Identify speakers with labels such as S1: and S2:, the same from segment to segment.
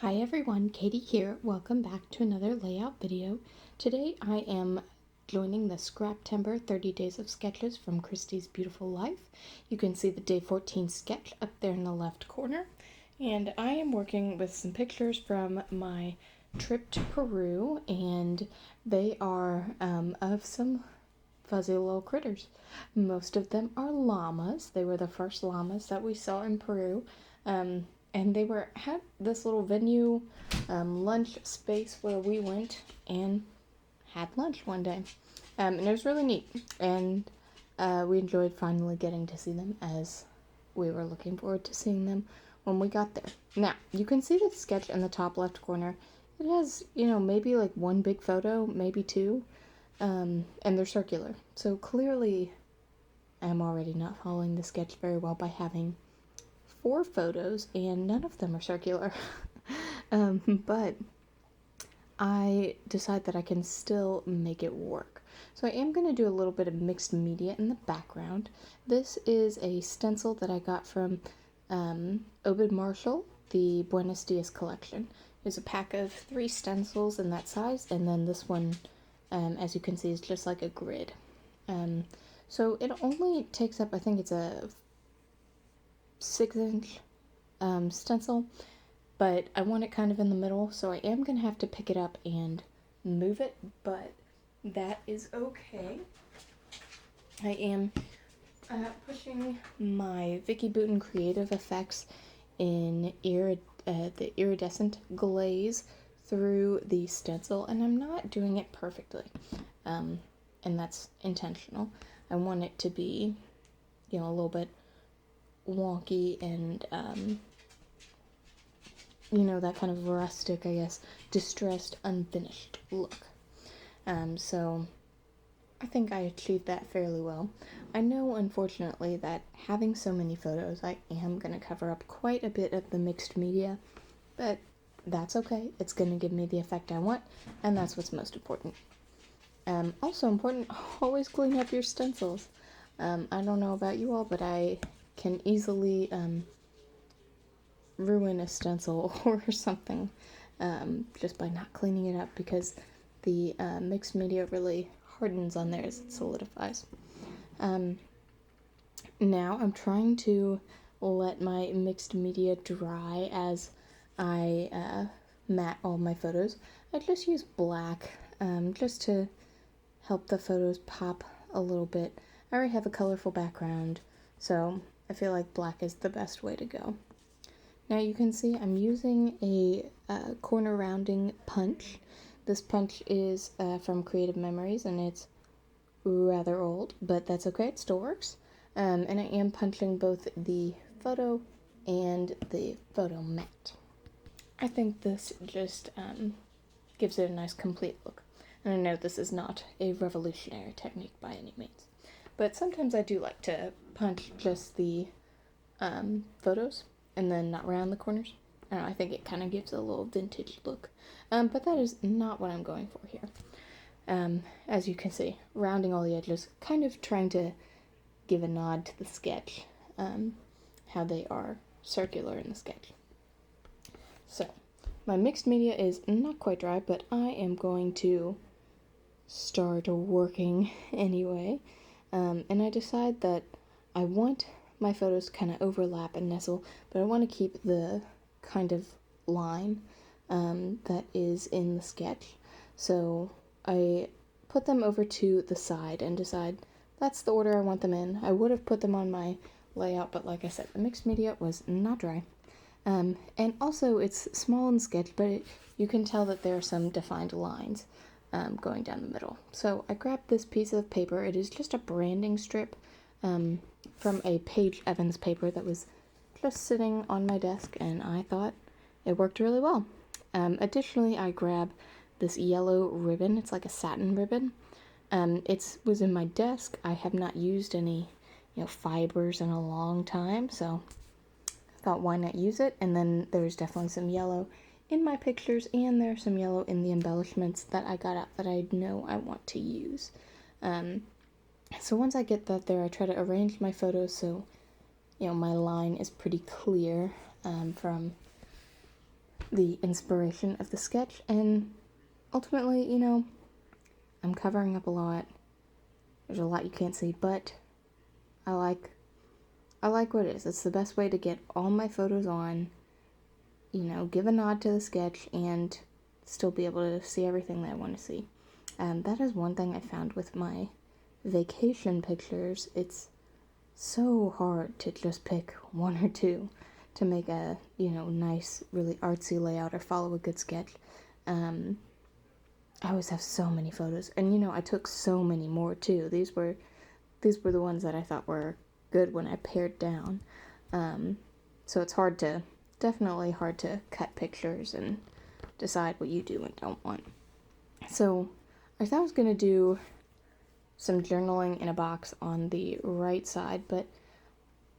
S1: Hi everyone, Katie here. Welcome back to another layout video. Today I am joining the Scraptember 30 Days of Sketches from Christie's Beautiful Life. You can see the day 14 sketch up there in the left corner. And I am working with some pictures from my trip to Peru, and they are of some fuzzy little critters. Most of them are llamas. They were the first llamas that we saw in Peru. And they had this little venue lunch space where we went and had lunch one day. And it was really neat. And we enjoyed finally getting to see them, as we were looking forward to seeing them when we got there. Now, you can see the sketch in the top left corner. It has, maybe like one big photo, maybe two, and they're circular. So clearly, I'm already not following the sketch very well by having 4 photos and none of them are circular. But I decide that I can still make it work. So I am going to do a little bit of mixed media in the background. This is a stencil that I got from Obed Marshall, the Buenos Dias collection. There's a pack of 3 stencils in that size, and then this one, as you can see, is just like a grid. So it only takes up, I think it's a 6-inch stencil, but I want it kind of in the middle, so I am going to have to pick it up and move it, but that is okay. I am pushing my Vicky Bouton Creative Effects in the iridescent glaze through the stencil, and I'm not doing it perfectly, and that's intentional. I want it to be, a little bit wonky and that kind of rustic, I guess, distressed, unfinished look. So I think I achieved that fairly well. I know, unfortunately, that having so many photos, I am going to cover up quite a bit of the mixed media, but that's okay. It's going to give me the effect I want, and that's what's most important. Also important, always clean up your stencils. I don't know about you all, but I can easily ruin a stencil or something just by not cleaning it up, because the mixed media really hardens on there as it solidifies. Now I'm trying to let my mixed media dry as I matte all my photos. I just use black just to help the photos pop a little bit. I already have a colorful background, so I feel like black is the best way to go. Now you can see I'm using a corner rounding punch. This punch is from Creative Memories, and it's rather old, but that's okay, it still works. And I am punching both the photo and the photo matte. I think this just gives it a nice complete look. And I know this is not a revolutionary technique by any means, but sometimes I do like to punch just the photos and then not round the corners. I don't know, I think it kind of gives a little vintage look. But that is not what I'm going for here. As you can see, rounding all the edges, kind of trying to give a nod to the sketch, how they are circular in the sketch. So, my mixed media is not quite dry, but I am going to start working anyway. And I decide that I want my photos kind of overlap and nestle, but I want to keep the kind of line that is in the sketch. So I put them over to the side and decide that's the order I want them in. I would have put them on my layout, but like I said, the mixed media was not dry. And also it's small in the sketch, but you can tell that there are some defined lines going down the middle. So I grabbed this piece of paper. It is just a branding strip from a Paige Evans paper that was just sitting on my desk, and I thought it worked really well. Additionally, I grabbed this yellow ribbon. It's like a satin ribbon. It was in my desk. I have not used any, fibers in a long time, so I thought, why not use it? And then there's definitely some yellow in my pictures, and there's some yellow in the embellishments that I got out that I know I want to use. So once I get that there, I try to arrange my photos so, my line is pretty clear from the inspiration of the sketch, and ultimately, I'm covering up a lot. There's a lot you can't see, but I like what it is. It's the best way to get all my photos on, give a nod to the sketch and still be able to see everything that I want to see. That is one thing I found with my vacation pictures. It's so hard to just pick one or two to make a, nice, really artsy layout or follow a good sketch. I always have so many photos, and I took so many more too. These were the ones that I thought were good when I pared down. So it's definitely hard to cut pictures and decide what you do and don't want. So I thought I was gonna do some journaling in a box on the right side, but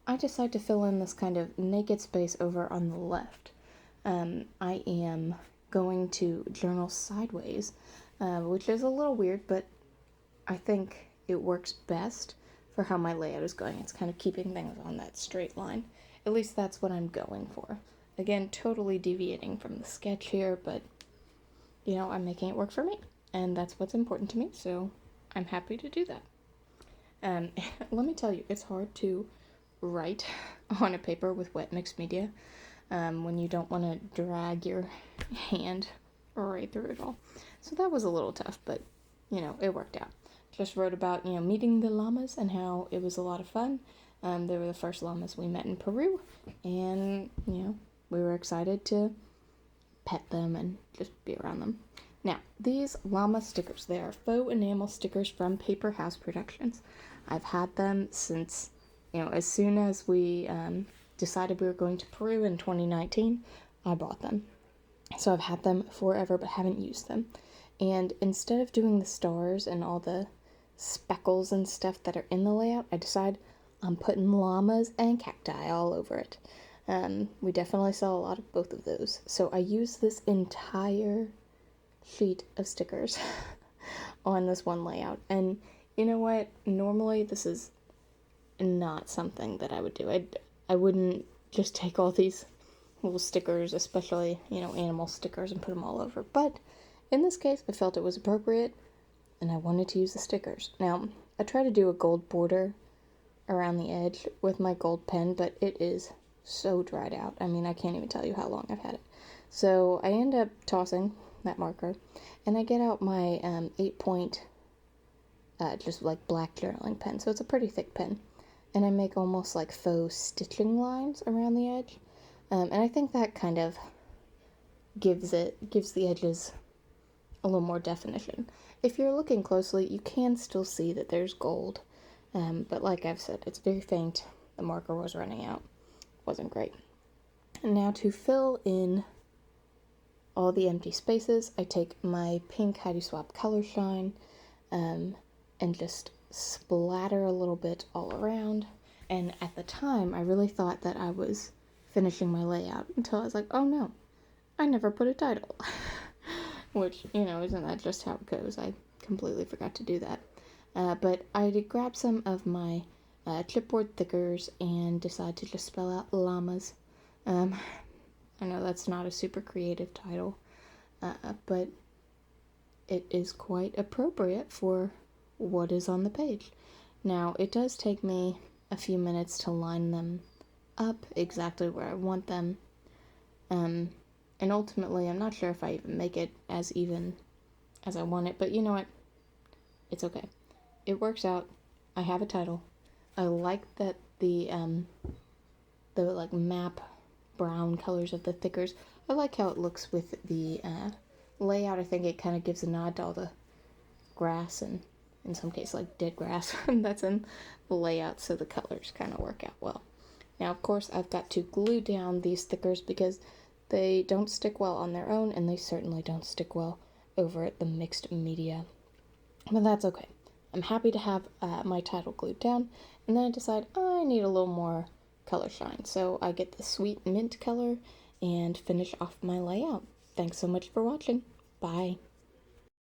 S1: I decided to fill in this kind of naked space over on the left. I am going to journal sideways, which is a little weird, but I think it works best for how my layout is going. It's kind of keeping things on that straight line. At least that's what I'm going for. Again, totally deviating from the sketch here, but I'm making it work for me, and that's what's important to me, so I'm happy to do that. Let me tell you, it's hard to write on a paper with wet mixed media when you don't want to drag your hand right through it all. So that was a little tough, but it worked out. Just wrote about meeting the llamas and how it was a lot of fun. They were the first llamas we met in Peru, and we were excited to pet them and just be around them. Now, these llama stickers, they are faux enamel stickers from Paper House Productions. I've had them since, as soon as we decided we were going to Peru in 2019, I bought them. So I've had them forever but haven't used them. And instead of doing the stars and all the speckles and stuff that are in the layout, I decided I'm putting llamas and cacti all over it. We definitely sell a lot of both of those. So I used this entire sheet of stickers on this one layout. And you know what? Normally this is not something that I would do. I wouldn't just take all these little stickers, especially, animal stickers, and put them all over. But in this case, I felt it was appropriate, and I wanted to use the stickers. Now, I try to do a gold border around the edge with my gold pen, but it is so dried out. I mean, I can't even tell you how long I've had it. So I end up tossing that marker, and I get out my 8-point, just like black journaling pen. So it's a pretty thick pen, and I make almost like faux stitching lines around the edge, and I think that kind of gives the edges a little more definition. If you're looking closely, you can still see that there's gold, but like I've said, it's very faint. The marker was running out. Wasn't great. And now to fill in all the empty spaces, I take my pink Heidi Swapp Color Shine and just splatter a little bit all around. And at the time, I really thought that I was finishing my layout until I was like, oh no, I never put a title. Which, isn't that just how it goes? I completely forgot to do that. But I did grab some of my chipboard thickers and decide to just spell out llamas. I know that's not a super creative title, but it is quite appropriate for what is on the page. Now, it does take me a few minutes to line them up exactly where I want them, and ultimately, I'm not sure if I even make it as even as I want it, but you know what? It's okay. It works out. I have a title. I like that the like map brown colors of the thickers. I like how it looks with the layout. I think it kind of gives a nod to all the grass and in some cases like dead grass that's in the layout, so the colors kind of work out well. Now, of course, I've got to glue down these stickers because they don't stick well on their own, and they certainly don't stick well over the mixed media. But that's okay. I'm happy to have my title glued down, and then I decide I need a little more color shine. So I get the sweet mint color and finish off my layout. Thanks so much for watching. Bye.